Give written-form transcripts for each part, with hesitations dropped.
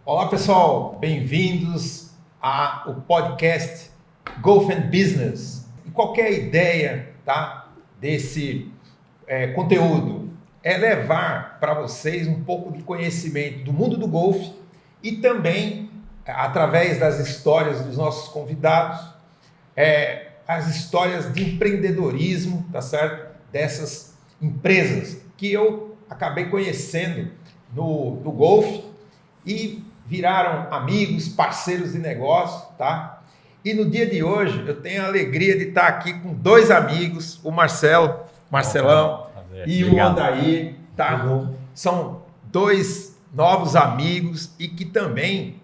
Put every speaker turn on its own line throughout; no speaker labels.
Olá pessoal, bem-vindos ao podcast Golf and Business. E qualquer ideia, tá, desse conteúdo é levar para vocês um pouco de conhecimento do mundo do golfe e também, através das histórias dos nossos convidados, as histórias de empreendedorismo, tá certo? Dessas empresas que eu acabei conhecendo no golfe e viraram amigos, parceiros de negócio, tá? E no dia de hoje eu tenho a alegria de estar aqui com dois amigos, o Marcelão e o Odair, tá? São dois novos amigos e que também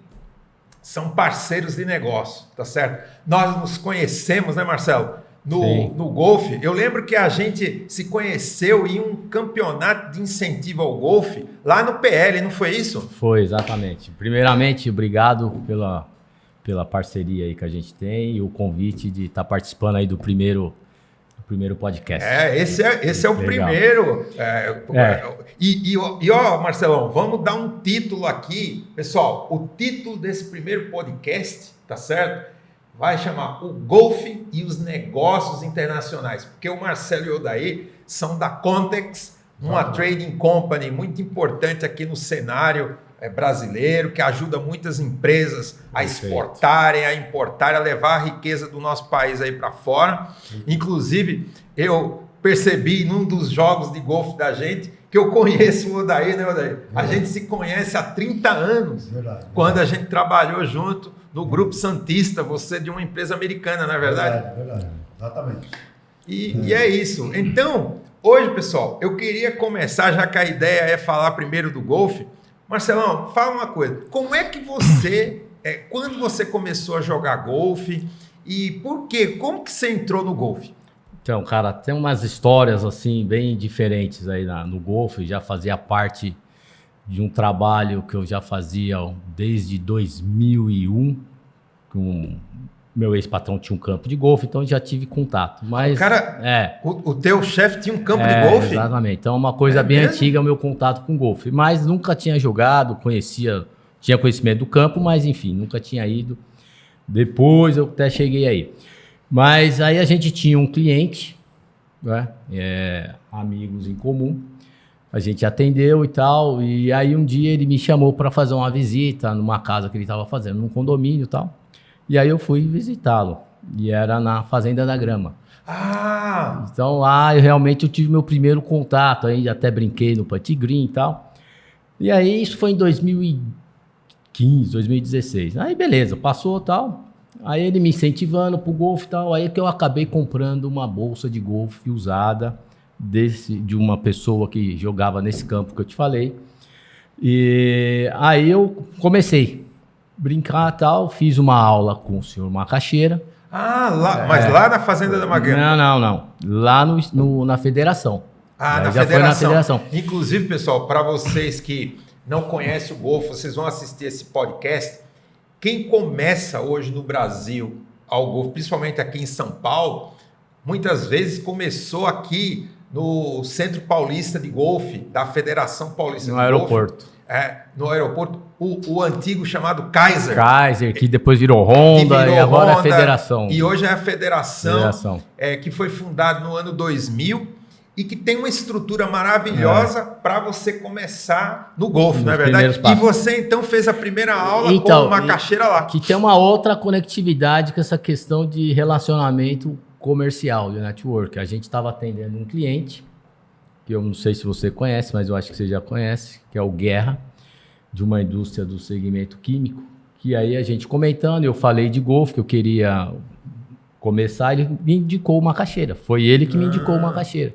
são parceiros de negócio, tá certo? Nós nos conhecemos, né, Marcelo? No golfe. Eu lembro que a gente se conheceu em um campeonato de incentivo ao golfe lá no PL, não foi isso?
Foi, exatamente. Primeiramente, obrigado pela parceria aí que a gente tem e o convite de estar participando aí do primeiro podcast.
Esse é o primeiro. E ó, Marcelão, vamos dar um título aqui. Pessoal, o título desse primeiro podcast, tá certo? Vai chamar o Golfe e os Negócios Internacionais, porque o Marcelo e o Odair são da Contex, uma trading company muito importante aqui no cenário brasileiro, que ajuda muitas empresas a exportarem, a importarem, a levar a riqueza do nosso país aí para fora. Inclusive, eu percebi num dos jogos de golfe da gente que eu conheço o Odair, né, Odair? A gente se conhece há 30 anos, quando a gente trabalhou junto no Grupo Santista, você de uma empresa americana, não é verdade?
Verdade, exatamente.
E é isso. Então, hoje, pessoal, eu queria começar, já que a ideia é falar primeiro do golfe. Marcelão, fala uma coisa. Como é que você, quando você começou a jogar golfe e por quê? Como que você entrou no golfe?
Então, cara, tem umas histórias assim bem diferentes aí no golfe. Já fazia parte de um trabalho que eu já fazia desde 2001, com meu ex-patrão tinha um campo de golfe, então eu já tive contato. Mas,
o teu chefe tinha um campo de golfe?
Exatamente, então é uma coisa bem antiga o meu contato com golfe, mas nunca tinha jogado, tinha conhecimento do campo, mas enfim, nunca tinha ido. Depois eu até cheguei aí. Mas aí a gente tinha um cliente, né, amigos em comum, a gente atendeu e tal, e aí um dia ele me chamou para fazer uma visita numa casa que ele estava fazendo, num condomínio e tal, e aí eu fui visitá-lo, e era na Fazenda da Grama. Então lá eu tive meu primeiro contato, aí até brinquei no putting green e tal, e aí isso foi em 2015, 2016, aí beleza, passou e tal, aí ele me incentivando pro golfe e tal, aí que eu acabei comprando uma bolsa de golfe usada, de uma pessoa que jogava nesse campo que eu te falei. E aí eu comecei a brincar e tal, fiz uma aula com o senhor Macaxeira.
Mas lá na Fazenda da Magrama?
Não. Lá na federação.
Na
já
federação.
Foi na federação.
Inclusive, pessoal, para vocês que não conhecem o golfe, vocês vão assistir esse podcast. Quem começa hoje no Brasil ao golfe, principalmente aqui em São Paulo, muitas vezes começou aqui no Centro Paulista de Golfe, da Federação Paulista de Golfe. No aeroporto. O antigo chamado Kaiser, que depois virou Honda, e agora é a Federação. E hoje é a Federação. Que foi fundada no ano 2000 e que tem uma estrutura maravilhosa para você começar no golfe, não é verdade? E você então fez a primeira aula com o Macaxeira lá.
Que tem uma outra conectividade com essa questão de relacionamento comercial, de network. A gente estava atendendo um cliente, que eu não sei se você conhece, mas eu acho que você já conhece, que é o Guerra, de uma indústria do segmento químico, que aí a gente comentando, eu falei de golfe, que eu queria começar, ele me indicou uma Macaxeira. Foi ele que me indicou uma Macaxeira.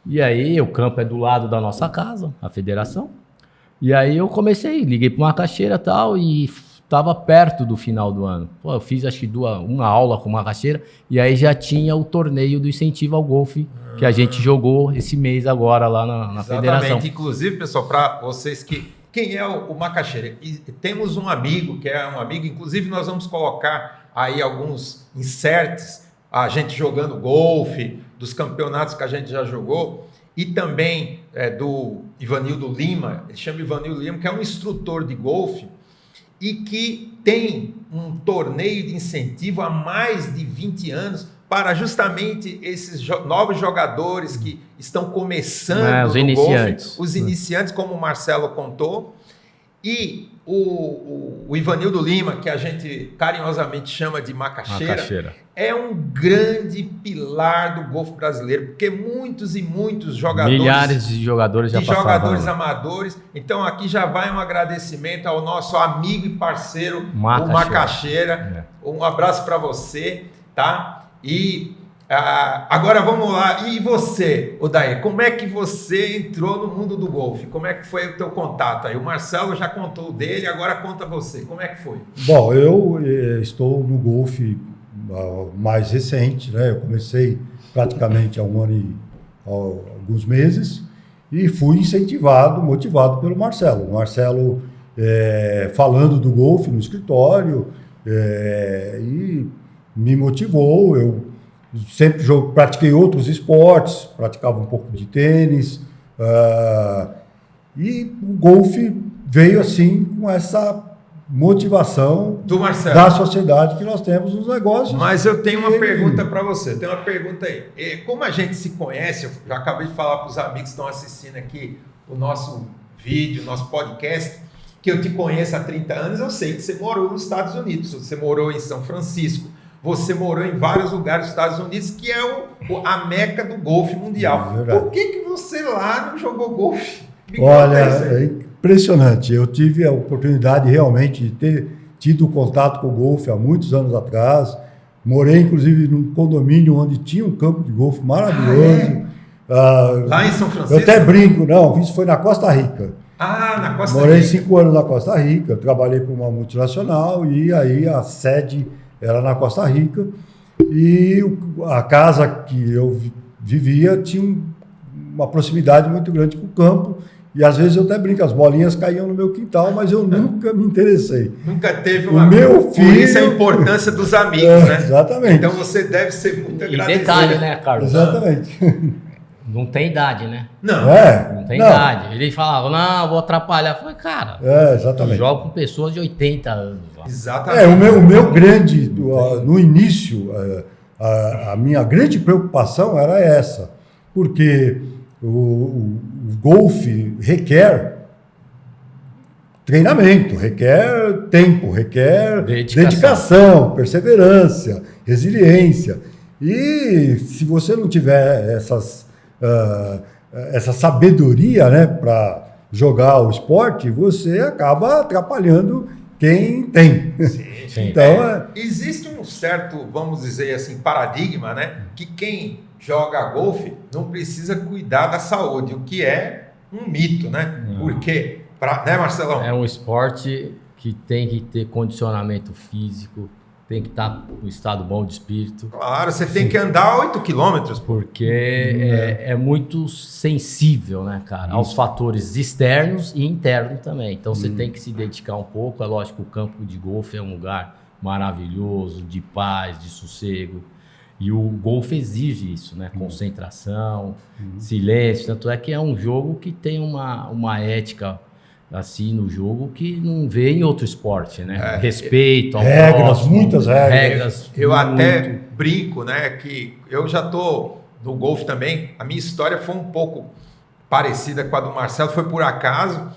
E aí o campo é do lado da nossa casa, a federação. E aí eu liguei para uma Macaxeira e tal, e estava perto do final do ano. Eu fiz acho que uma aula com uma Macaxeira, e aí já tinha o torneio do incentivo ao golfe, que a gente jogou esse mês agora lá na federação.
Inclusive, pessoal, para vocês quem é o Macaxeira? E temos um amigo, inclusive nós vamos colocar aí alguns inserts, a gente jogando golfe, dos campeonatos que a gente já jogou, e também do Ivanildo Lima, ele chama Ivanildo Lima, que é um instrutor de golfe, e que tem um torneio de incentivo há mais de 20 anos para justamente esses novos jogadores que estão começando
os
no
iniciantes.
golfe, os iniciantes, como o Marcelo contou, e o Ivanildo Lima, que a gente carinhosamente chama de Macaxeira, é um grande pilar do golfe brasileiro, porque muitos e muitos jogadores...
Milhares de jogadores já passaram.
jogadores amadores. Então aqui já vai um agradecimento ao nosso amigo e parceiro, o Macaxeira. Um abraço para você, tá? E agora vamos lá. E você, Odair, como é que você entrou no mundo do golfe? Como é que foi o teu contato aí? O Marcelo já contou dele, agora conta você. Como é que foi?
Bom, eu estou no golfe mais recente, né? Eu comecei praticamente há um ano e alguns meses e fui incentivado, motivado pelo Marcelo. O Marcelo falando do golfe no escritório e me motivou. Eu sempre pratiquei outros esportes, praticava um pouco de tênis, e o golfe veio assim com essa motivação
do Marcelo,
da sociedade que nós temos nos negócios.
Mas eu tenho uma pergunta para você, tem uma pergunta aí. Como a gente se conhece, eu já acabei de falar para os amigos que estão assistindo aqui o nosso vídeo, o nosso podcast, que eu te conheço há 30 anos, eu sei que você morou nos Estados Unidos, você morou em São Francisco, você morou em vários lugares dos Estados Unidos, que é a meca do golfe mundial. Por que você lá não jogou golfe?
Olha, é impressionante. Eu tive a oportunidade realmente de ter tido contato com o golfe há muitos anos atrás. Morei, inclusive, num condomínio onde tinha um campo de golfe maravilhoso.
Lá em São Francisco?
Eu até brinco, não, isso foi na Costa Rica.
Na Costa Rica.
Morei 5 anos na Costa Rica, trabalhei para uma multinacional e aí a sede era na Costa Rica. E a casa que eu vivia tinha uma proximidade muito grande com o campo. E às vezes eu até brinco, as bolinhas caíam no meu quintal, mas eu nunca me interessei.
Nunca teve uma...
O meu filho...
Por isso a importância dos amigos, né?
Exatamente.
Então você deve ser muito agradecido.
E detalhe, né, Carlos?
Exatamente.
Não tem idade, né?
Não.
Não tem idade. Ele falava, não, vou atrapalhar. Eu falei, cara,
exatamente.
eu jogo com pessoas de 80 anos. Lá.
Exatamente.
O meu grande... No início, a minha grande preocupação era essa. Porque... O golfe requer treinamento, requer tempo, requer dedicação, perseverança, resiliência. E se você não tiver essa sabedoria, né, para jogar o esporte, você acaba atrapalhando quem tem.
Sim.
Então,
existe um certo, vamos dizer assim, paradigma, né, que quem joga golfe não precisa cuidar da saúde, o que é um mito, né? Porque, né, Marcelão?
É um esporte que tem que ter condicionamento físico, tem que estar no estado bom de espírito.
Claro, você tem que andar 8 quilômetros.
Porque é muito sensível, né, cara, aos fatores externos e internos também. Então você tem que se dedicar um pouco. É lógico que o campo de golfe é um lugar maravilhoso, de paz, de sossego. E o golfe exige isso, né? Concentração, silêncio. Tanto é que é um jogo que tem uma ética assim no jogo que não vê em outro esporte, né? Respeito ao próximo,
muitas regras.
Eu até brinco, né? Que eu já tô no golfe também. A minha história foi um pouco parecida com a do Marcelo, foi por acaso.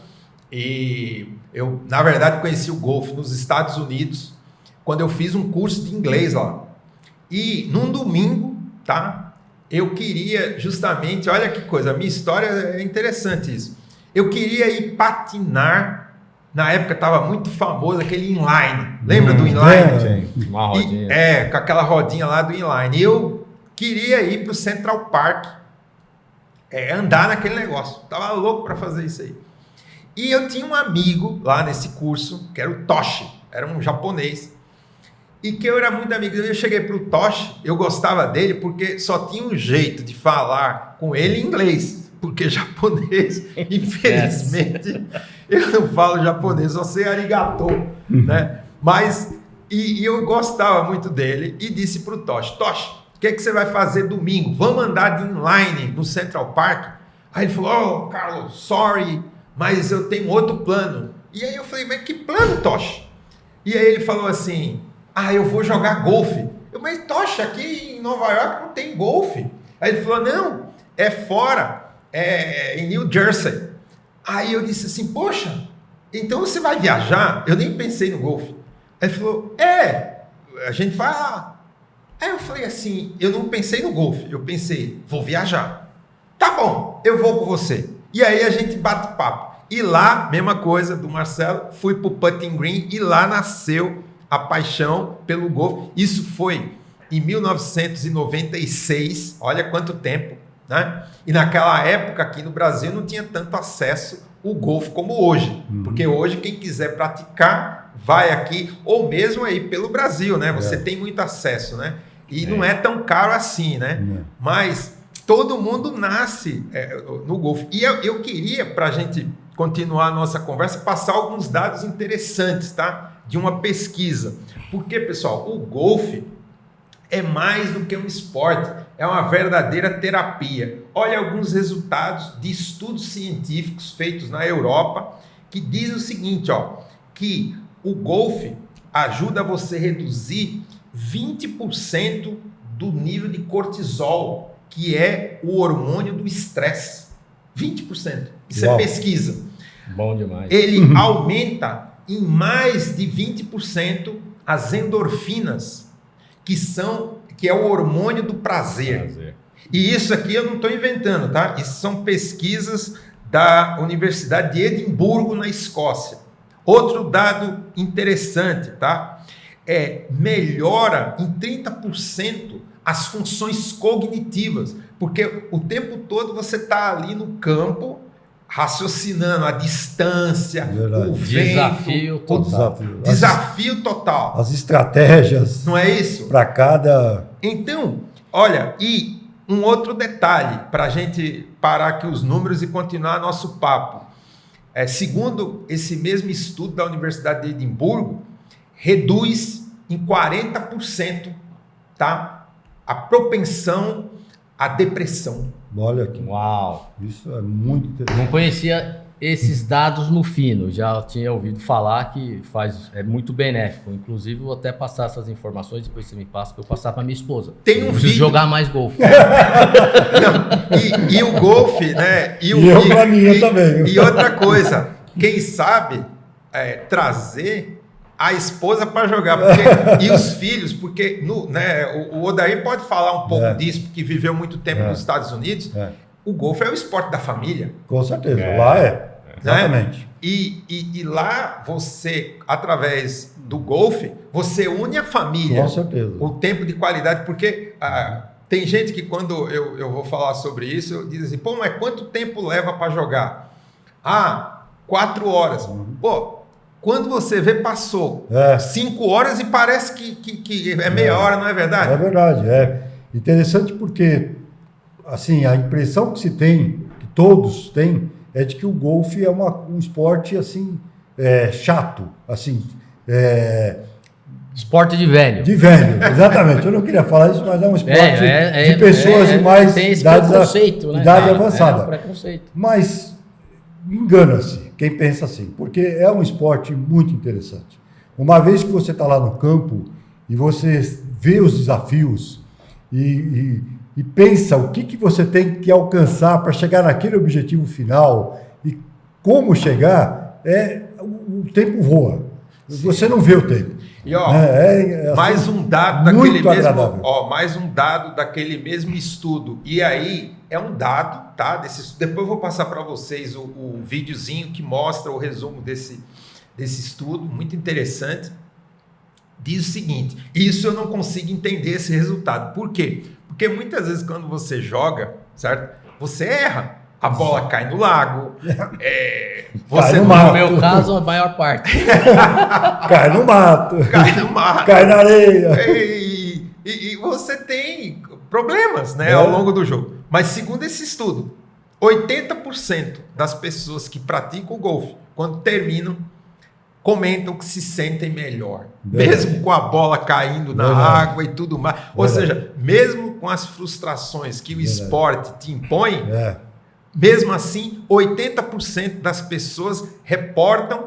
E eu, na verdade, conheci o golfe nos Estados Unidos quando eu fiz um curso de inglês lá. E num domingo, tá? Eu queria justamente, olha que coisa, a minha história é interessante isso. Eu queria ir patinar, na época estava muito famoso aquele inline. Lembra do inline?
Uma rodinha.
Com aquela rodinha lá do inline. Eu queria ir para o Central Park, andar naquele negócio. Tava louco para fazer isso aí. E eu tinha um amigo lá nesse curso, que era o Toshi, era um japonês. E que eu era muito amigo dele. Eu cheguei para o Toshi, eu gostava dele porque só tinha um jeito de falar com ele em inglês, porque japonês, infelizmente, eu não falo japonês, só sei arigato, né? Mas, e eu gostava muito dele e disse para o Toshi, Toshi, o que você vai fazer domingo? Vamos andar de inline no Central Park? Aí ele falou, Carlos, sorry, mas eu tenho outro plano. E aí eu falei, mas que plano, Toshi? E aí ele falou assim, eu vou jogar golfe. Mas Tocha, aqui em Nova York não tem golfe. Aí ele falou, não, é fora, em New Jersey. Aí eu disse assim, poxa, então você vai viajar? Eu nem pensei no golfe. Aí ele falou, a gente vai lá. Aí eu falei assim, eu não pensei no golfe, eu pensei, vou viajar. Tá bom, eu vou com você. E aí a gente bate papo. E lá, mesma coisa do Marcelo, fui pro putting green e lá nasceu a paixão pelo golfe. Isso foi em 1996, olha quanto tempo, né? E naquela época aqui no Brasil não tinha tanto acesso ao golfe como hoje. Porque hoje quem quiser praticar vai aqui, ou mesmo aí pelo Brasil, né? Você tem muito acesso, né? E não é tão caro assim, né? Mas todo mundo nasce no golfe. E eu queria, para a gente continuar a nossa conversa, passar alguns dados interessantes, tá? De uma pesquisa. Porque, pessoal, o golfe é mais do que um esporte, é uma verdadeira terapia. Olha alguns resultados de estudos científicos feitos na Europa, que dizem o seguinte, que o golfe ajuda você a reduzir 20% do nível de cortisol, que é o hormônio do estresse. 20%. Isso é pesquisa.
Bom demais.
Ele aumenta em mais de 20% as endorfinas, que é o hormônio do prazer. E isso aqui eu não estou inventando, tá? Isso são pesquisas da Universidade de Edimburgo, na Escócia. Outro dado interessante, tá? Melhora em 30% as funções cognitivas, porque o tempo todo você está ali no campo, raciocinando a distância, o vento, desafio total.
As estratégias.
Não é isso?
Para cada...
Então, olha, e um outro detalhe, para a gente parar aqui os números e continuar nosso papo. Segundo esse mesmo estudo da Universidade de Edimburgo, reduz em 40%, tá? A propensão à depressão.
Olha aqui.
Uau!
Isso é muito interessante.
Não conhecia esses dados no fino, já tinha ouvido falar que é muito benéfico. Inclusive, vou até passar essas informações, depois você me passa, para eu passar para minha esposa.
Tem um vídeo...
jogar mais golfe.
E o golfe, né?
Eu para mim também.
E outra coisa, quem sabe trazer a esposa para jogar, e os filhos, porque o Odair pode falar um pouco disso, porque viveu muito tempo nos Estados Unidos. O golfe é o esporte da família.
Com certeza, lá exatamente.
Né? E lá você, através do golfe, você une a família.
Com certeza.
O tempo de qualidade, porque tem gente que quando eu vou falar sobre isso, eu diz assim, mas quanto tempo leva para jogar? 4 horas. Quando você vê, passou 5 horas e parece que é meia hora, não é verdade?
É verdade, interessante porque, assim, a impressão que se tem, que todos têm, é de que o golfe é um esporte, assim, chato, assim...
Esporte de velho.
De velho, exatamente. Eu não queria falar isso, mas é um esporte de pessoas de mais
tem esse preconceito, né?
idade avançada.
É um preconceito.
Mas engana-se quem pensa assim, porque é um esporte muito interessante. Uma vez que você está lá no campo e você vê os desafios e pensa o que você tem que alcançar para chegar naquele objetivo final e como chegar, o tempo voa. Sim. Você não vê o tempo.
E mais um dado daquele mesmo estudo. E aí é um dado, tá? Depois eu vou passar para vocês o videozinho que mostra o resumo desse estudo, muito interessante. Diz o seguinte: isso eu não consigo entender esse resultado. Por quê? Porque muitas vezes quando você joga, certo? Você erra. A bola cai no lago.
No meu caso, a maior parte.
Cai no mato. Cai na areia.
E você tem problemas, né, ao longo do jogo. Mas segundo esse estudo, 80% das pessoas que praticam o golfe, quando terminam, comentam que se sentem melhor. Mesmo com a bola caindo na água e tudo mais. Ou seja, mesmo com as frustrações que o esporte te impõe... Mesmo assim, 80% das pessoas reportam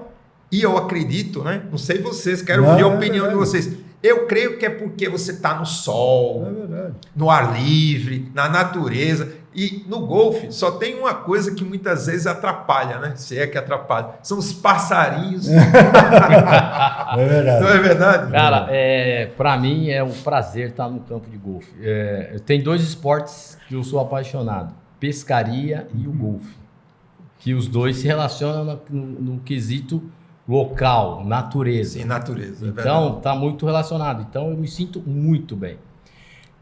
E eu acredito, né? Não sei vocês, quero ouvir a opinião de vocês. Eu creio que é porque você está no sol, no ar livre, na natureza. E no golfe só tem uma coisa que muitas vezes atrapalha, né? Se é que atrapalha. São os passarinhos.
É verdade.
Não é verdade?
Cara, para mim é um prazer estar no campo de golfe. Tem 2 esportes que eu sou apaixonado: pescaria e o golfe. Que os dois se relacionam no quesito local, natureza.
Sim, natureza.
Então, tá muito relacionado. Então, eu me sinto muito bem.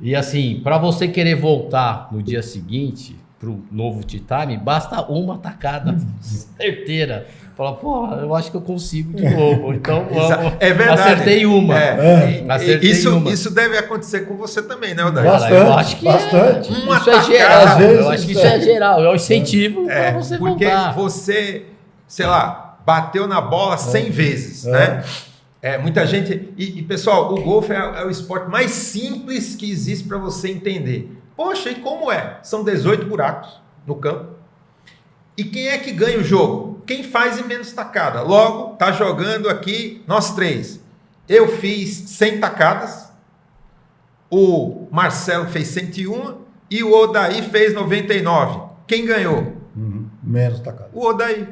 E assim, para você querer voltar no dia seguinte pro novo tee time, basta uma tacada certeira. Fala, porra, eu acho que eu consigo de novo. Então, vamos.
É verdade.
Acertei uma.
Isso deve acontecer com você também, né, Odair?
Bastante,
eu acho que
bastante.
Isso é geral.
às vezes,
Eu acho que isso é geral. É o incentivo para você
porque
voltar.
você, sei lá, bateu na bola 100 vezes, né? Muita gente... E, pessoal, o golfe é o esporte mais simples que existe para você entender. Poxa, e como é? São 18 buracos no campo. E quem é que ganha o jogo? Quem faz em menos tacada. Logo, tá jogando aqui nós 3. Eu fiz 100 tacadas. O Marcelo fez 101 e o Odair fez 99. Quem ganhou?
Menos tacada.
O Odair.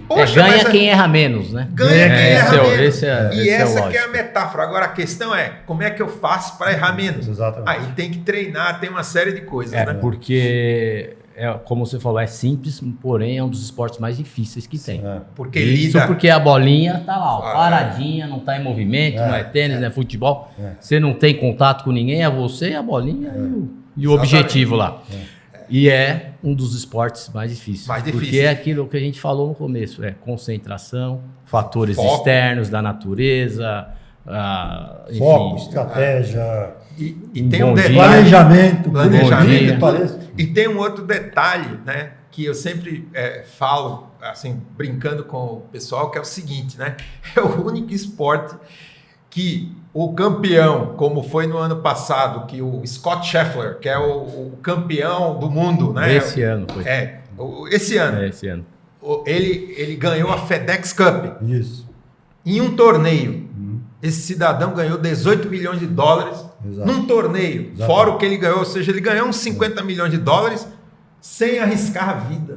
Poxa, ganha quem erra menos, né?
Ganha quem erra menos.
E
essa que é a metáfora. Agora a questão é, como é que eu faço para errar menos?
Exatamente.
Aí tem que treinar, tem uma série de coisas, né?
Porque, como você falou, é simples, porém é um dos esportes mais difíceis que tem.
Porque
Isso porque a bolinha tá lá, paradinha, não tá em movimento, não é tênis, não é futebol. Você não tem contato com ninguém, é você, a bolinha e o objetivo lá. E é um dos esportes mais difíceis. Porque é aquilo que a gente falou no começo, concentração, fatores externos da natureza, enfim,
foco, estratégia,
e tem um detalhe,
planejamento.
E tem um outro detalhe, né, que eu sempre falo, assim, brincando com o pessoal, que é o seguinte, né? É o único esporte que o campeão, como foi no ano passado, que o Scott Scheffler, que é o campeão do mundo, né?
Esse ano foi.
Esse ano.
Esse ano.
Ele ganhou a FedEx Cup.
Isso.
Em um torneio. Esse cidadão ganhou 18 milhões de dólares num torneio. Exato. Fora o que ele ganhou, ou seja, ele ganhou uns 50 milhões de dólares sem arriscar a vida.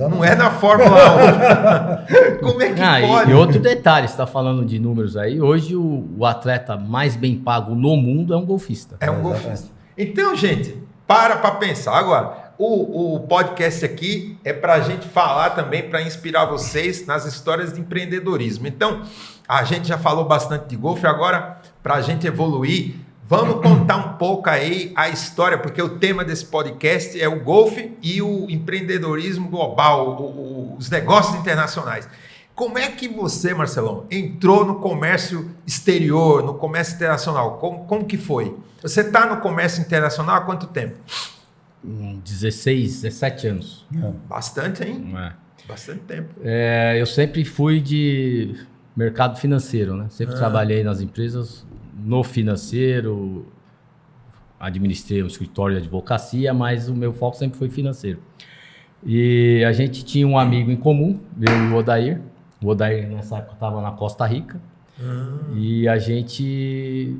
Não é na Fórmula 1. Como é que pode?
E outro detalhe, você está falando de números aí, hoje o atleta mais bem pago no mundo é um golfista.
É um golfista. Então, gente, para pensar. Agora, o podcast aqui é para a gente falar também, para inspirar vocês nas histórias de empreendedorismo. Então, a gente já falou bastante de golfe, agora, para a gente evoluir, vamos contar um pouco aí a história, porque o tema desse podcast é o golfe e o empreendedorismo global, os negócios internacionais. Como é que você, Marcelão, entrou no comércio exterior, no comércio internacional? Como que foi? Você está no comércio internacional há quanto tempo?
16, 17 anos.
Bastante, hein? Bastante tempo.
Eu sempre fui de mercado financeiro, né? Sempre trabalhei nas empresas, no financeiro, administrei um escritório de advocacia, mas o meu foco sempre foi financeiro. E a gente tinha um amigo em comum, eu e o Odair. O Odair, nessa época, estava na Costa Rica. E a gente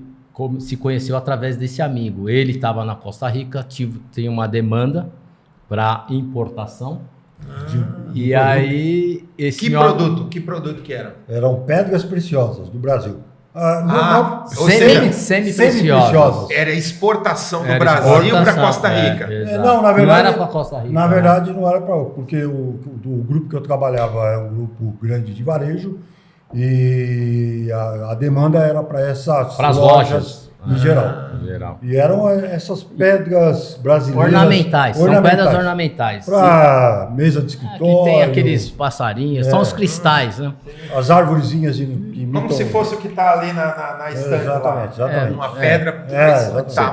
se conheceu através desse amigo. Ele estava na Costa Rica, tinha uma demanda para importação. E aí...
Que produto que era?
Eram pedras preciosas do Brasil.
Semi-preciosas.
Era exportação do Brasil para Costa Rica.
Não, na verdade,
não era para Costa Rica.
Na verdade, não era para... Porque o grupo que eu trabalhava é um grupo grande de varejo e a demanda era para essas lojas em geral. E eram essas pedras brasileiras.
Ornamentais. São pedras ornamentais.
Para mesa de escritório.
Que tem aqueles passarinhos, são os cristais, né?
As árvorezinhas que imitam...
Como se fosse o que está ali na estante.
Exatamente.
Uma pedra.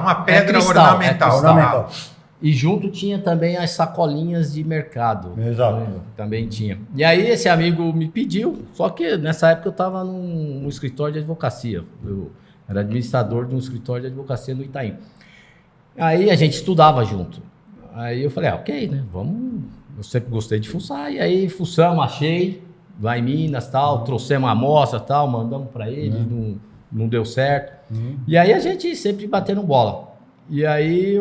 Uma pedra
cristal,
ornamental.
E junto tinha também as sacolinhas de mercado.
Exato.
Também tinha. E aí esse amigo me pediu, só que nessa época eu estava num escritório de advocacia. Eu era administrador de um escritório de advocacia no Itaim. Aí a gente estudava junto. Aí eu falei, ok, né? Vamos. Eu sempre gostei de fuçar. E aí fuçamos, achei. lá em Minas, tal, trouxemos uma amostra, tal, mandamos para ele, não deu certo. E aí a gente sempre batendo bola. E aí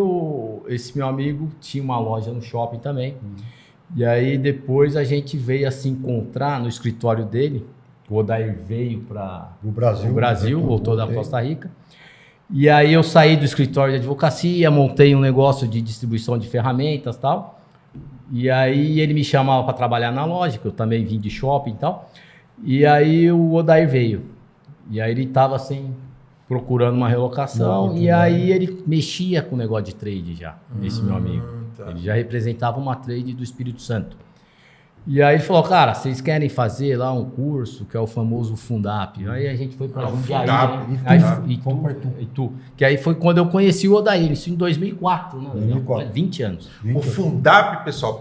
esse meu amigo tinha uma loja no shopping também. E aí depois a gente veio a se encontrar no escritório dele. O Odair veio para o Brasil, voltou da Costa Rica. E aí eu saí do escritório de advocacia, montei um negócio de distribuição de ferramentas e tal. E aí ele me chamava para trabalhar na loja, que eu também vim de shopping e tal. E aí o Odair veio. E aí ele estava assim, procurando uma relocação. E aí ele mexia com o negócio de trade já, esse meu amigo. Tá. Ele já representava uma trade do Espírito Santo. E aí ele falou, cara, vocês querem fazer lá um curso, que é o famoso Fundap. Aí a gente foi para Jundiaí, Itu. Que aí foi quando eu conheci o Odair, isso em 2004, né? 2004. 20 anos.
O Fundap, pessoal,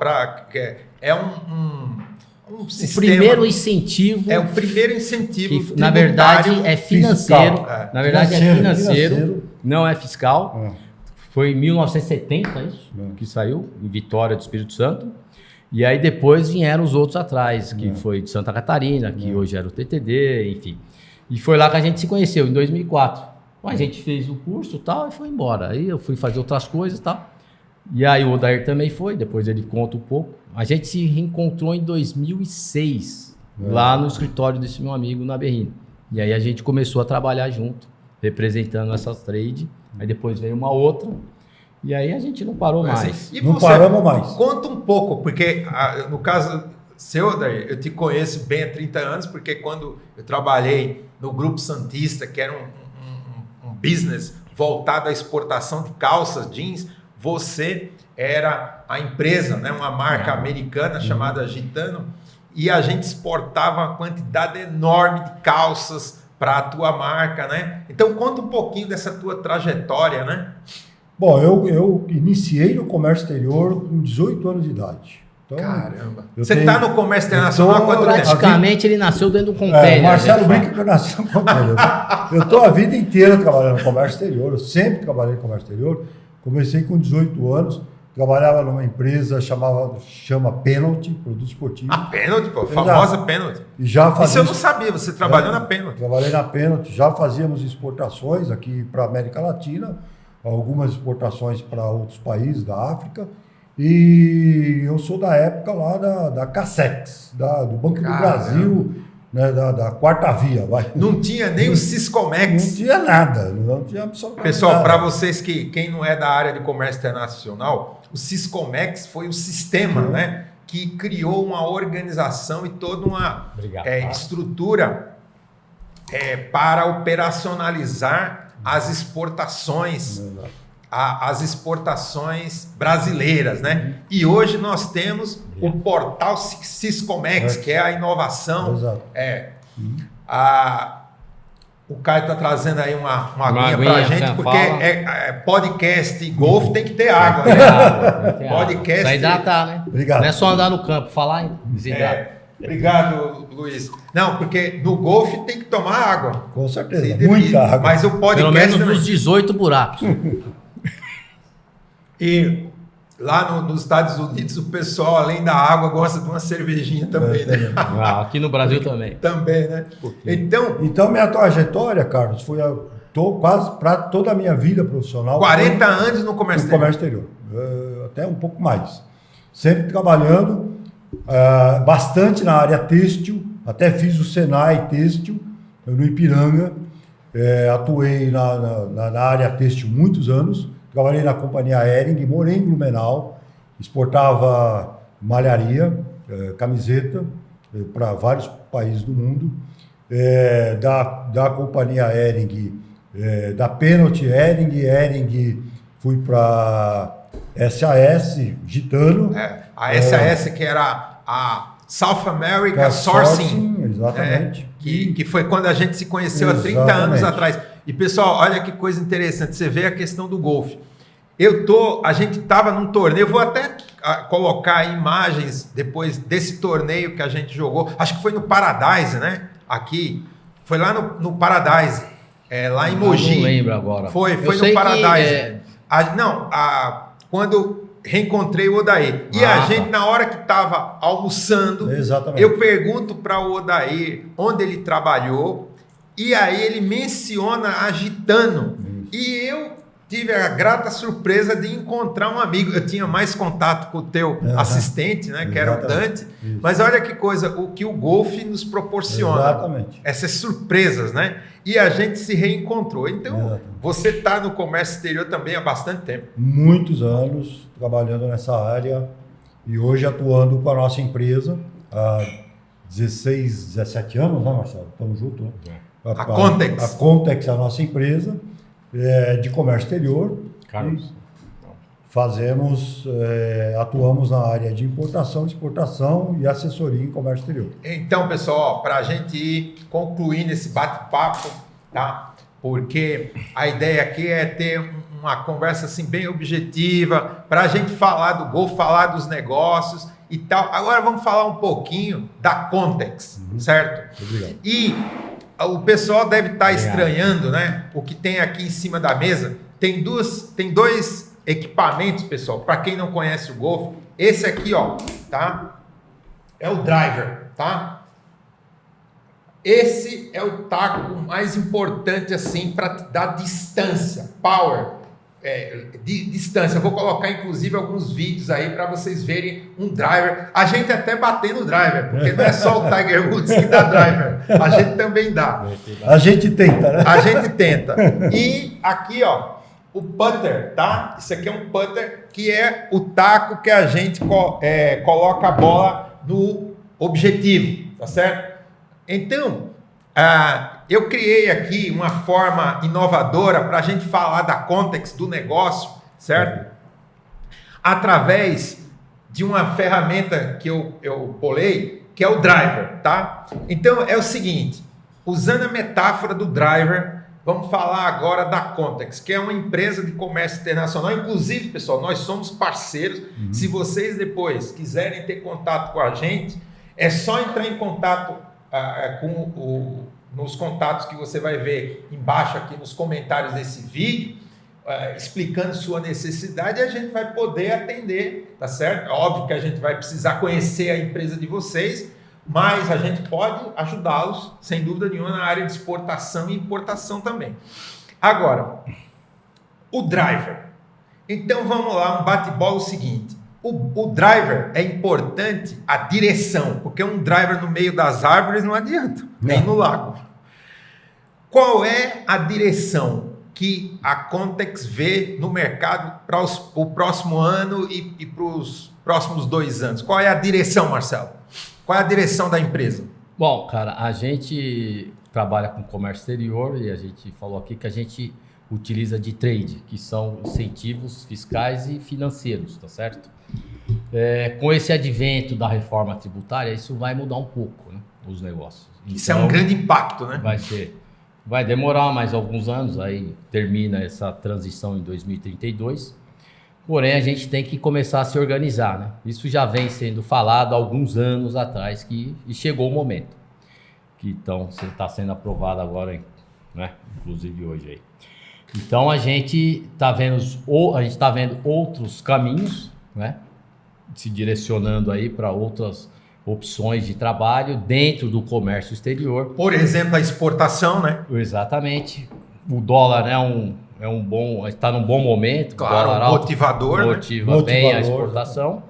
é um sistema...
O primeiro incentivo...
É o primeiro incentivo
que, na verdade, é financeiro.
Fiscal.
Na verdade, é financeiro, não é fiscal. Foi em 1970, isso, que saiu, em Vitória do Espírito Santo. E aí depois vieram os outros atrás, que foi de Santa Catarina, que hoje era o TTD, enfim. E foi lá que a gente se conheceu, em 2004. Então, a gente fez o curso e tal, e foi embora. Aí eu fui fazer outras coisas e tal. E aí o Odair também foi, depois ele conta um pouco. A gente se reencontrou em 2006, lá no escritório desse meu amigo, na Berrini. E aí a gente começou a trabalhar junto, representando essas trades. Aí depois veio uma outra. E aí a gente não parou mais.
E
não paramos mais.
Conta um pouco, porque no caso seu, Odair, eu te conheço bem há 30 anos, porque quando eu trabalhei no Grupo Santista, que era um business voltado à exportação de calças, jeans, você era a empresa, né, uma marca americana chamada Gitano, e a gente exportava uma quantidade enorme de calças para a tua marca, né? Então conta um pouquinho dessa tua trajetória, né?
Bom, eu iniciei no comércio exterior com 18 anos de idade. Então,
caramba! Você está no comércio internacional há quanto tempo?
Praticamente ele nasceu dentro de um container.
Marcelo brinca que eu nasci no container. Eu estou a vida inteira trabalhando no comércio exterior, eu sempre trabalhei no comércio exterior. Comecei com 18 anos, trabalhava numa empresa chama Penalty, produto esportivo.
A Penalty, pô, famosa Penalty.
E já fazia,
isso eu não sabia, você trabalhou na Penalty.
Trabalhei na Penalty, já fazíamos exportações aqui para a América Latina, algumas exportações para outros países da África, e eu sou da época lá da Cassex, do Banco do Brasil, né, da quarta via.
Não tinha nem o Siscomex.
Não tinha nada, não tinha absolutamente
Pessoal,
nada.
para vocês quem não é da área de comércio internacional, o Siscomex foi o sistema, né, que criou uma organização e toda uma estrutura para operacionalizar as exportações, as exportações brasileiras, né? E hoje nós temos o portal Siscomex, que é a inovação. O Caio está trazendo aí uma aguinha para a gente, porque podcast e golfe tem que ter água, né? Podcast.
Vai hidratar, né?
Obrigado.
Não é só andar no campo, falar em desidratar.
Obrigado, Luiz. Não, porque no golfe tem que tomar água.
Com certeza, muita água.
Mas o podcast...
Pelo menos nos 18 buracos.
E lá nos Estados Unidos, o pessoal, além da água, gosta de uma cervejinha também, né?
Aqui no Brasil também.
Também, né?
Então, minha trajetória, Carlos, tô quase para toda a minha vida profissional.
40 anos no comércio
exterior. Até um pouco mais. Sempre trabalhando, bastante na área têxtil, até fiz o Senai têxtil no Ipiranga, atuei na área têxtil muitos anos, trabalhei na companhia Hering, morei em Blumenau, exportava malharia, camiseta para vários países do mundo, da companhia Hering, da Penalty Hering, fui para SAS, Gitano.
A SAS que era a South America Sourcing.
Exatamente.
Que foi quando a gente se conheceu há 30 anos atrás. E pessoal, olha que coisa interessante, você vê a questão do golfe. A gente estava num torneio, eu vou até colocar imagens depois desse torneio que a gente jogou, acho que foi no Paradise, né? Aqui, foi lá no Paradise, lá em Mogi.
Não lembro agora.
Foi no Paradise. Quando reencontrei o Odair. E a gente, na hora que estava almoçando,
Exatamente.
eu pergunto para o Odair onde ele trabalhou, e aí ele menciona a Gitano. E eu tive a grata surpresa de encontrar um amigo. Eu tinha mais contato com o teu assistente, né, que era o Dante.
Isso.
Mas olha que coisa, o que o golfe nos proporciona.
Exatamente.
Essas surpresas, né? E a gente se reencontrou. Então,
Exatamente.
você está no comércio exterior também há bastante tempo.
Muitos anos trabalhando nessa área e hoje atuando com a nossa empresa há 16, 17 anos, né, Marcelo? Estamos juntos, né?
A Contex.
A Contex é a nossa empresa de comércio exterior.
Carlos.
Fazemos, atuamos na área de importação, exportação e assessoria em comércio exterior.
Então, pessoal, para a gente ir concluindo esse bate-papo, tá? Porque a ideia aqui é ter uma conversa assim bem objetiva, para a gente falar do Golf, falar dos negócios e tal. Agora vamos falar um pouquinho da Contex, certo?
Obrigado.
E o pessoal deve estar estranhando, né? O que tem aqui em cima da mesa. Tem dois equipamentos, pessoal. Para quem não conhece o Golf, esse aqui, ó, tá? É o driver, tá? Esse é o taco mais importante assim para dar distância, power, distância. Eu vou colocar inclusive alguns vídeos aí para vocês verem um driver. A gente até bater no driver, porque não é só o Tiger Woods que dá driver, a gente também dá.
A gente tenta, né?
A gente tenta. E aqui, ó, o putter, tá? Isso aqui é um putter que é o taco que a gente coloca a bola no objetivo, tá certo? Então, eu criei aqui uma forma inovadora para a gente falar da Contex, do negócio, certo? Através de uma ferramenta que eu bolei, que é o driver, tá? Então, é o seguinte, usando a metáfora do driver, vamos falar agora da Contex, que é uma empresa de comércio internacional. Inclusive, pessoal, nós somos parceiros. Se vocês depois quiserem ter contato com a gente, é só entrar em contato nos contatos que você vai ver embaixo aqui nos comentários desse vídeo, explicando sua necessidade, e a gente vai poder atender, tá certo? É óbvio que a gente vai precisar conhecer a empresa de vocês, mas a gente pode ajudá-los, sem dúvida nenhuma, na área de exportação e importação também. Agora, o driver. Então vamos lá, um bate-bola o seguinte. O driver é importante, a direção, porque um driver no meio das árvores não adianta, nem no lago. Qual é a direção que a Contex vê no mercado para o próximo ano e para os próximos 2 anos? Qual é a direção, Marcelo? Qual é a direção da empresa?
Bom, cara, a gente trabalha com comércio exterior e a gente falou aqui que a gente utiliza de trade, que são incentivos fiscais e financeiros, tá certo? Com esse advento da reforma tributária, isso vai mudar um pouco, né, os negócios.
Isso é um grande impacto, né?
Vai demorar mais alguns anos, aí termina essa transição em 2032. Porém, a gente tem que começar a se organizar, né? Isso já vem sendo falado há alguns anos atrás e chegou o momento. Que então está sendo aprovado agora, né? Inclusive hoje aí. Então a gente está vendo outros caminhos, né? Se direcionando aí para outras opções de trabalho dentro do comércio exterior.
Por exemplo, a exportação, né?
Exatamente. O dólar está num bom momento.
Claro,
o dólar alto
motivador,
motiva
né?
bem a exportação.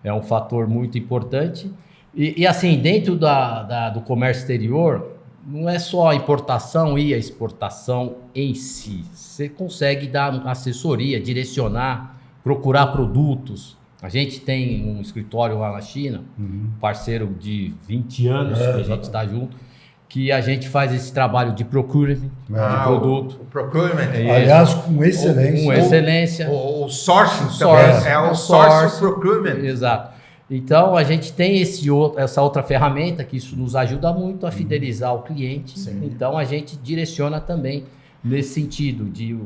É um fator muito importante. E assim, dentro do comércio exterior, não é só a importação e a exportação em si. Você consegue dar uma assessoria, direcionar, procurar produtos. A gente tem um escritório lá na China, parceiro de 20 anos que a gente está junto, que a gente faz esse trabalho de procurement de produto.
O procurement.
Aliás, com excelência.
Com excelência.
O sourcing também. É o sourcing procurement.
Exato. Então, a gente tem essa outra ferramenta que isso nos ajuda muito a fidelizar o cliente. Sim. Então, a gente direciona também nesse sentido de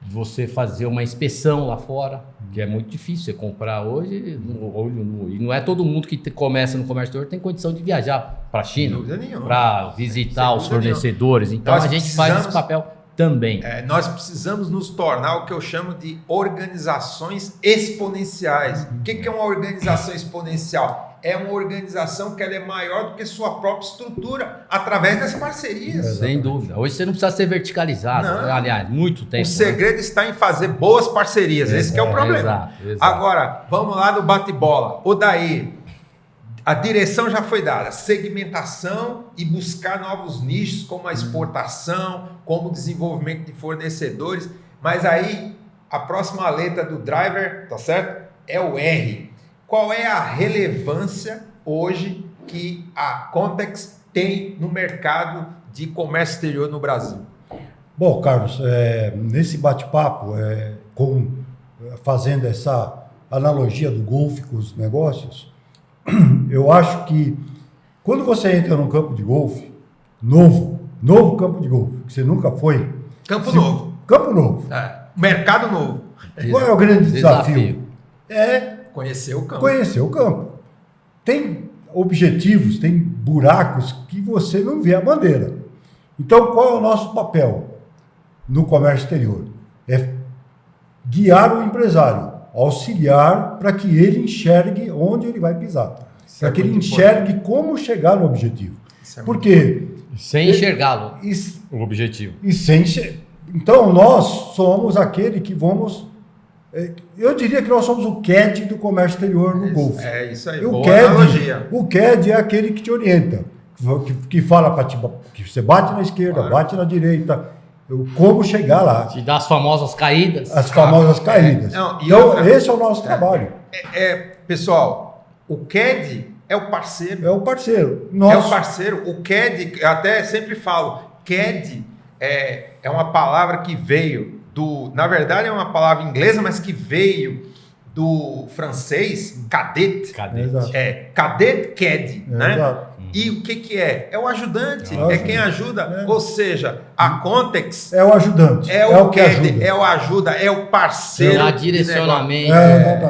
você fazer uma inspeção lá fora, que é muito difícil você comprar hoje no olho nu. E não é todo mundo que começa no comércio exterior tem condição de viajar para a China, para visitar os fornecedores. Então, a gente faz esse papel também.
Nós precisamos nos tornar o que eu chamo de organizações exponenciais. O que é uma organização exponencial? É uma organização que ela é maior do que sua própria estrutura, através das parcerias.
Sem dúvida. Hoje você não precisa ser verticalizado.
Não.
Aliás, muito tempo.
O segredo está em fazer boas parcerias. Esse que é o problema.
Exato.
Agora, vamos lá no bate-bola. Odair, a direção já foi dada, segmentação e buscar novos nichos, como a exportação, como o desenvolvimento de fornecedores. Mas aí, a próxima letra do driver, tá certo? É o R. Qual é a relevância hoje que a Context tem no mercado de comércio exterior no Brasil?
Bom, Carlos, nesse bate-papo, fazendo essa analogia do golfe com os negócios, eu acho que quando você entra num campo de golfe, novo campo de golfe, que você nunca foi...
Campo novo.
Campo novo.
Mercado novo.
Qual é o grande desafio?
Conhecer o campo.
Conhecer o campo. Tem objetivos, tem buracos que você não vê a bandeira. Então, qual é o nosso papel no comércio exterior? É guiar o empresário, auxiliar para que ele enxergue onde ele vai pisar. Para que ele enxergue como chegar no objetivo. Porque...
Sem enxergá-lo, o objetivo.
Então, nós somos aquele que vamos... Eu diria que nós somos o CAD do comércio exterior no Golfo.
É isso aí,
boa analogia. O CAD é aquele que te orienta, que fala para ti, que você bate na esquerda, bate na direita, como chegar lá.
Te dá as famosas caídas.
As famosas caídas. Então, esse é o nosso trabalho.
Pessoal, o CAD é o parceiro.
É o parceiro.
É o parceiro. O CAD, até sempre falo, CAD é uma palavra que veio na verdade é uma palavra inglesa, mas que veio do francês, cadet. Cadet CAD, né?
Exato.
E o que é? É o ajudante, é quem ajuda. Ou seja, a Context
é o ajudante,
é o que ajuda. É o ajuda, é o parceiro.
É o direcionamento.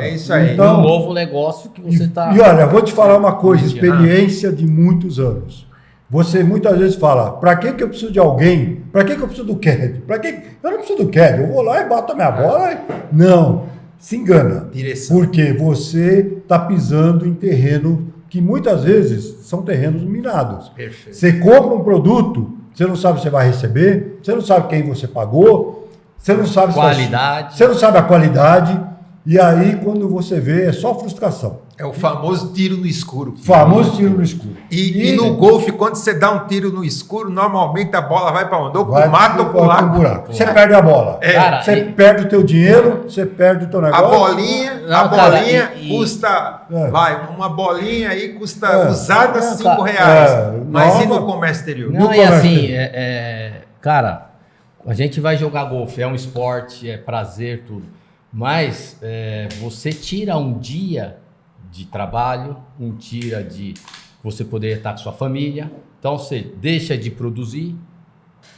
É isso aí.
Então, um novo negócio que você está...
E olha, vou te falar uma coisa, experiência de muitos anos. Você muitas vezes fala, para que eu preciso de alguém? Para que eu preciso do CAD? Eu não preciso do CAD, eu vou lá e bato a minha bola. Não, se engana.
Direção.
Porque você está pisando em terreno que muitas vezes são terrenos minados.
Perfeito.
Você compra um produto, você não sabe se você vai receber, você não sabe quem você pagou, você não sabe você não sabe a qualidade, e aí quando você vê é só frustração.
É o famoso tiro no escuro.
Famoso tiro no escuro.
E no golfe, quando você dá um tiro no escuro, normalmente a bola vai para onde? Ou
pro
mato ou pro buraco.
Você perde a bola. Você perde o teu dinheiro, você perde o teu negócio.
A bolinha custa... uma bolinha aí custa usada R$5. Mas e no comércio exterior?
Não, e assim, cara, a gente vai jogar golfe, é um esporte, é prazer, tudo. Mas você tira um dia de trabalho, um dia de você poder estar com sua família. Então você deixa de produzir,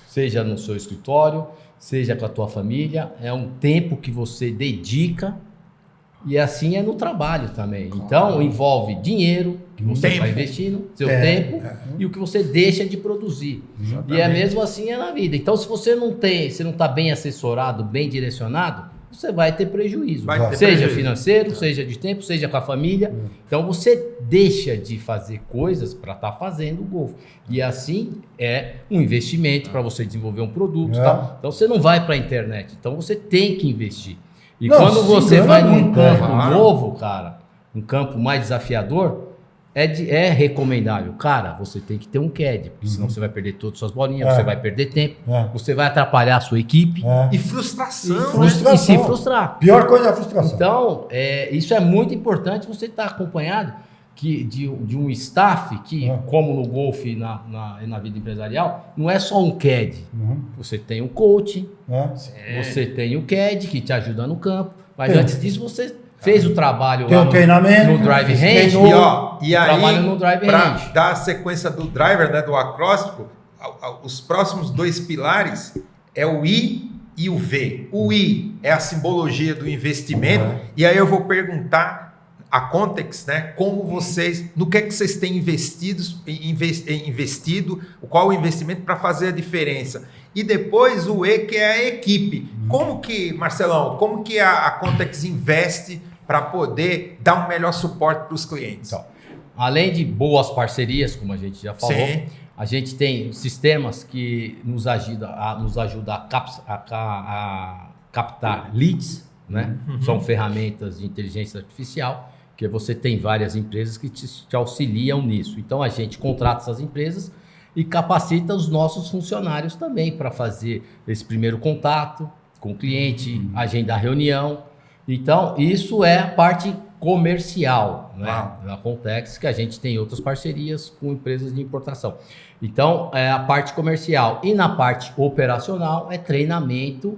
seja no seu escritório, seja com a tua família. É um tempo que você dedica e assim é no trabalho também. Então envolve dinheiro que você vai investindo, seu tempo e o que você deixa de produzir. Exatamente. E é mesmo assim na vida. Então se você não está bem assessorado, bem direcionado, você vai ter prejuízo. Seja financeiro, seja de tempo, seja com a família. Então você deixa de fazer coisas para estar fazendo o golfe. E assim é um investimento para você desenvolver um produto. Tá? Então você não vai para a internet. Então você tem que investir. E quando você vai num campo novo, cara, um campo mais desafiador, é recomendável. Cara, você tem que ter um CAD, porque senão você vai perder todas as suas bolinhas, você vai perder tempo, você vai atrapalhar a sua equipe.
E frustração.
E se frustrar.
Pior coisa é a frustração.
Então, isso é muito importante, você estar acompanhado de um staff que, como no golfe e na vida empresarial, não é só um CAD. Você tem o coaching, você tem o CAD que te ajuda no campo, mas antes disso você... fez o trabalho lá no Drive Range.
E aí, para dar a sequência do driver, né, do acróstico, os próximos 2 pilares é o I e o V. O I é a simbologia do investimento. E aí eu vou perguntar a Context, né? Como vocês, no que é que vocês têm investido, qual o investimento para fazer a diferença? E depois o E, que é a equipe. Como que, Marcelão, como que a Context investe para poder dar um melhor suporte para os clientes?
Então, além de boas parcerias, como a gente já falou,
Sim.
a gente tem sistemas que nos ajudam a captar leads, né? São ferramentas de inteligência artificial, que você tem várias empresas que te auxiliam nisso. Então, a gente contrata essas empresas e capacita os nossos funcionários também para fazer esse primeiro contato com o cliente, agendar reunião. Então, isso é a parte comercial, né, da Context, que a gente tem outras parcerias com empresas de importação. Então, é a parte comercial. E na parte operacional é treinamento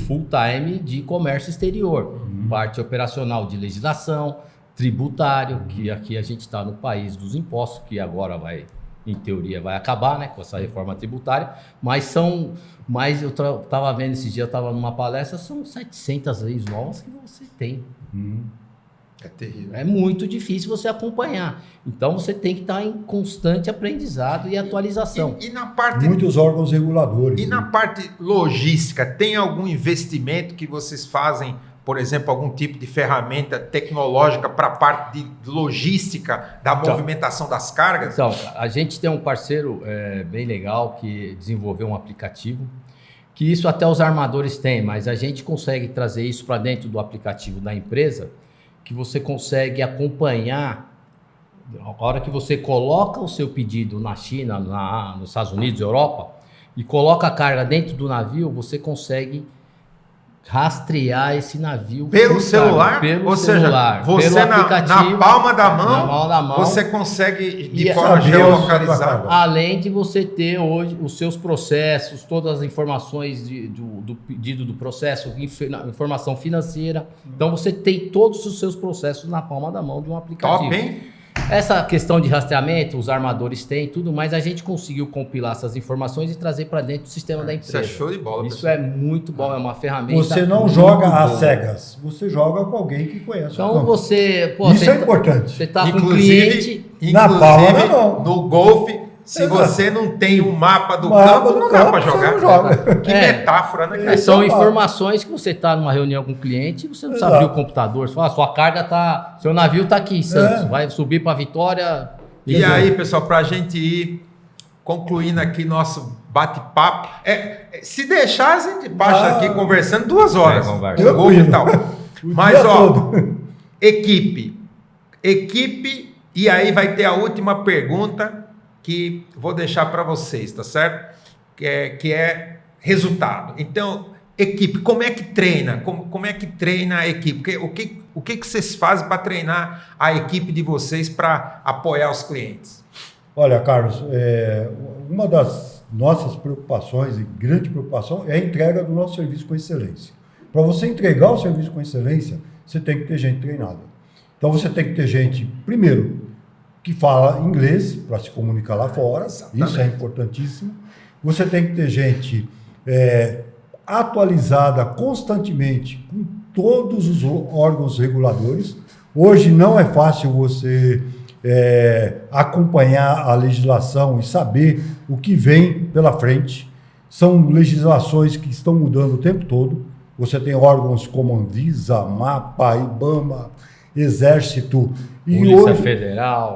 full time de comércio exterior. Parte operacional de legislação, tributário, que aqui a gente está no país dos impostos, que agora vai, em teoria, vai acabar, né, com essa reforma tributária, mas eu estava vendo esse dia, eu estava numa palestra, são 700 leis novas que você tem.
É terrível.
É muito difícil você acompanhar. Então, você tem que estar em constante aprendizado e atualização.
E na parte...
Muitos órgãos reguladores.
E na parte logística, tem algum investimento que vocês fazem, por exemplo, algum tipo de ferramenta tecnológica para a parte de logística da movimentação das cargas?
Então, a gente tem um parceiro bem legal que desenvolveu um aplicativo, que isso até os armadores têm, mas a gente consegue trazer isso para dentro do aplicativo da empresa, que você consegue acompanhar. A hora que você coloca o seu pedido na China, nos Estados Unidos, Europa, e coloca a carga dentro do navio, você consegue rastrear esse navio
pelo celular? Ou seja, você na palma da mão, você consegue de forma geolocalizada.
Além de você ter hoje os seus processos, todas as informações do pedido do processo, informação financeira. Então você tem todos os seus processos na palma da mão de um aplicativo.
Top, hein?
Essa questão de rastreamento, os armadores têm tudo, mas a gente conseguiu compilar essas informações e trazer para dentro do sistema da empresa.
Isso é show de bola.
Isso é muito bom, é uma ferramenta.
Você não joga às cegas, você joga com alguém que conhece.
Então você...
Isso é importante.
Você está com um cliente...
Na palma da mão.
No golfe, se você não tem um mapa do campo, não dá para jogar.
Joga.
Que metáfora, né?
São informações que você está numa reunião com o cliente e você não sabe abrir o computador. Você fala, sua carga tá... Seu navio está aqui em Santos, vai subir para Vitória.
E aí, pessoal, para a gente ir concluindo aqui nosso bate-papo. Se deixar, a gente passa aqui conversando 2 horas. Golfe e tal. Mas, equipe, e aí vai ter a última pergunta que vou deixar para vocês, tá certo? Que é resultado. Então, equipe, como é que treina? Como é que treina a equipe? O que vocês fazem para treinar a equipe de vocês para apoiar os clientes?
Olha, Carlos, uma das nossas preocupações, e grande preocupação, é a entrega do nosso serviço com excelência. Para você entregar o serviço com excelência, você tem que ter gente treinada. Então, você tem que ter gente, primeiro, que fala inglês para se comunicar lá fora. Exatamente. Isso é importantíssimo. Você tem que ter gente atualizada constantemente com todos os órgãos reguladores. Hoje não é fácil você acompanhar a legislação e saber o que vem pela frente. São legislações que estão mudando o tempo todo. Você tem órgãos como Anvisa, MAPA, IBAMA, Exército,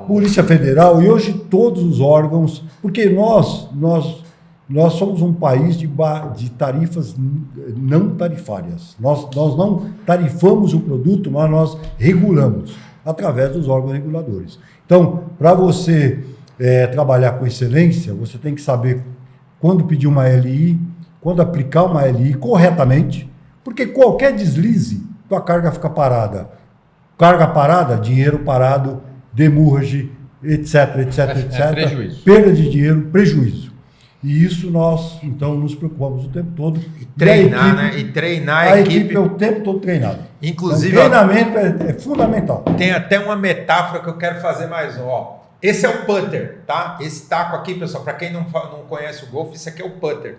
Polícia Federal, e hoje todos os órgãos, porque nós somos um país de tarifas não tarifárias. Nós não tarifamos o produto, mas nós regulamos através dos órgãos reguladores. Então, para você trabalhar com excelência, você tem que saber quando pedir uma LI, quando aplicar uma LI corretamente, porque qualquer deslize, a carga fica parada. Carga parada, dinheiro parado, demurge, etc.
Prejuízo.
Perda de dinheiro, prejuízo. E isso nós, então, nos preocupamos o tempo todo.
Treinar, né? E treinar
a equipe é o tempo todo treinada.
Inclusive,
então, treinamento é fundamental.
Tem até uma metáfora que eu quero fazer mais um. Esse é o putter, tá? Esse taco aqui, pessoal, para quem não conhece o golfe, esse aqui é o putter.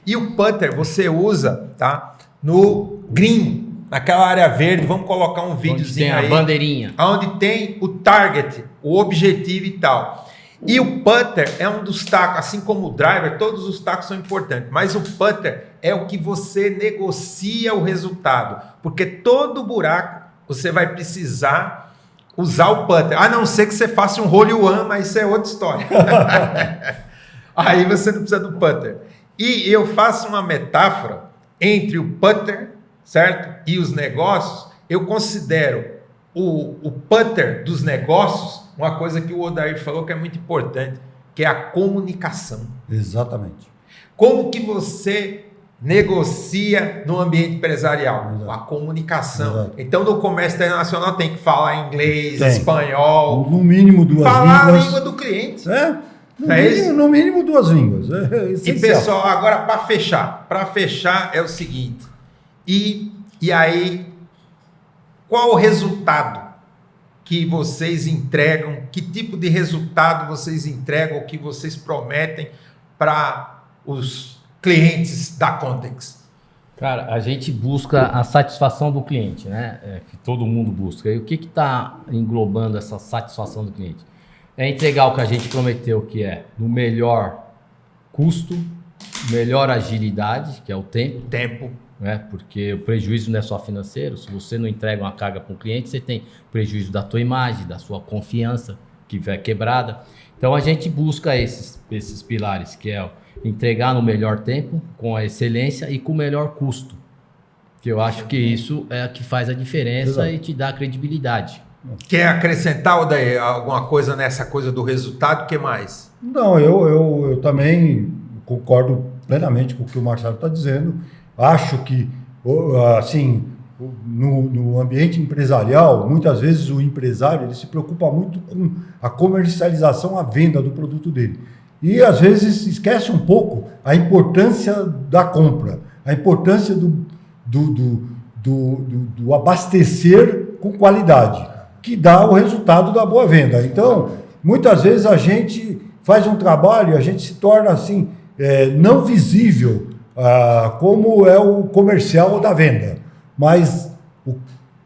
E o putter você usa, tá? No green. naquela área verde, vamos colocar um videozinho aí.
Tem a bandeirinha.
Onde tem o target, o objetivo e tal. E o putter é um dos tacos, assim como o driver, todos os tacos são importantes, mas o putter é o que você negocia o resultado, porque todo buraco você vai precisar usar o putter, a não ser que você faça um hole one, mas isso é outra história. Aí você não precisa do putter. E eu faço uma metáfora entre o putter, certo? E os negócios. Eu considero o putter dos negócios uma coisa que o Odair falou que é muito importante, que é a comunicação.
Exatamente.
Como que você negocia no ambiente empresarial?
Exato.
A comunicação.
Exato.
Então, no comércio internacional tem que falar inglês, espanhol.
No mínimo 2 línguas.
Falar a língua do cliente.
No mínimo 2 línguas. É
e pessoal, agora para fechar é o seguinte. E aí, qual o resultado que vocês entregam? Que tipo de resultado vocês entregam, que vocês prometem para os clientes da Context?
Cara, a gente busca a satisfação do cliente, né? Que todo mundo busca. E o que está englobando essa satisfação do cliente? É entregar o que a gente prometeu, que é no melhor custo, melhor agilidade, que é o tempo. Né? Porque o prejuízo não é só financeiro. Se você não entrega uma carga para o cliente, você tem prejuízo da tua imagem, da sua confiança, que vai quebrada. Então a gente busca esses pilares, que é entregar no melhor tempo, com a excelência e com o melhor custo. Que eu acho que isso é o que faz a diferença. Exato. E te dá credibilidade.
Quer acrescentar, Odair, alguma coisa nessa coisa do resultado? O que mais?
Não, eu também concordo plenamente com o que o Marcelo está dizendo. Acho que, assim, no ambiente empresarial, muitas vezes o empresário ele se preocupa muito com a comercialização, a venda do produto dele. E, às vezes, esquece um pouco a importância da compra, a importância do abastecer com qualidade, que dá o resultado da boa venda. Então, muitas vezes a gente faz um trabalho, a gente se torna, assim, não visível, como é o comercial da venda, mas o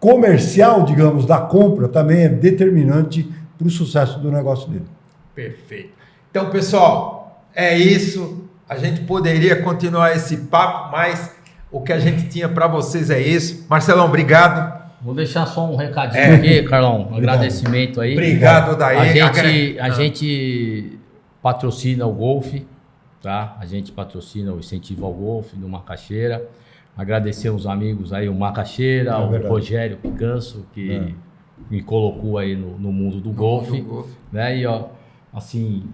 comercial, digamos, da compra também é determinante para o sucesso do negócio dele.
Perfeito. Então, pessoal, é isso. A gente poderia continuar esse papo, mas o que a gente tinha para vocês é isso. Marcelão, obrigado.
Vou deixar só um recadinho aqui, Carlão. Um agradecimento aí.
Obrigado, Odair.
A gente patrocina o golfe. Tá? A gente patrocina o incentivo ao golfe no Macaxeira. Agradecer os amigos aí, o Macaxeira, o Rogério Picanso, que me colocou aí no mundo do golfe. Né? E ó, assim,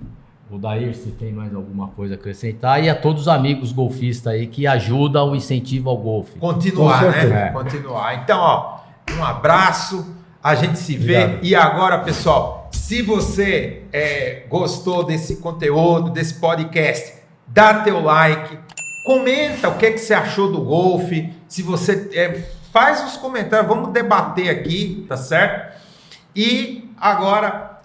o Dair, se tem mais alguma coisa a acrescentar, e a todos os amigos golfistas aí que ajudam o incentivo ao golfe.
Continuar, né? Continuar. Então, ó, um abraço, a gente se vê. Obrigado. E agora, pessoal, se você gostou desse conteúdo, desse podcast, dá teu like, comenta o que você achou do golfe, se você faz os comentários, vamos debater aqui, tá certo? E agora,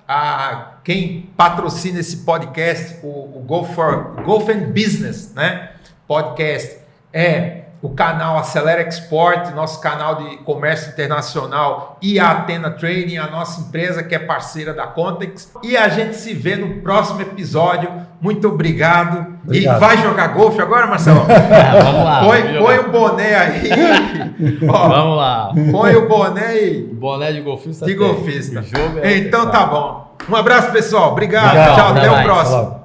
quem patrocina esse podcast, o Golf and Business, né? Podcast é o canal Acelera Export, nosso canal de comércio internacional, e a Athena Trading, a nossa empresa que é parceira da Context. E a gente se vê no próximo episódio. Muito obrigado. E vai jogar golfe agora, Marcelo?
Vamos lá.
Põe o boné aí. Ó,
vamos lá.
Põe o boné aí.
Boné de golfista.
De golfista.
O jogo
então tá bom. Um abraço, pessoal. Obrigado. Tchau. Até o próximo.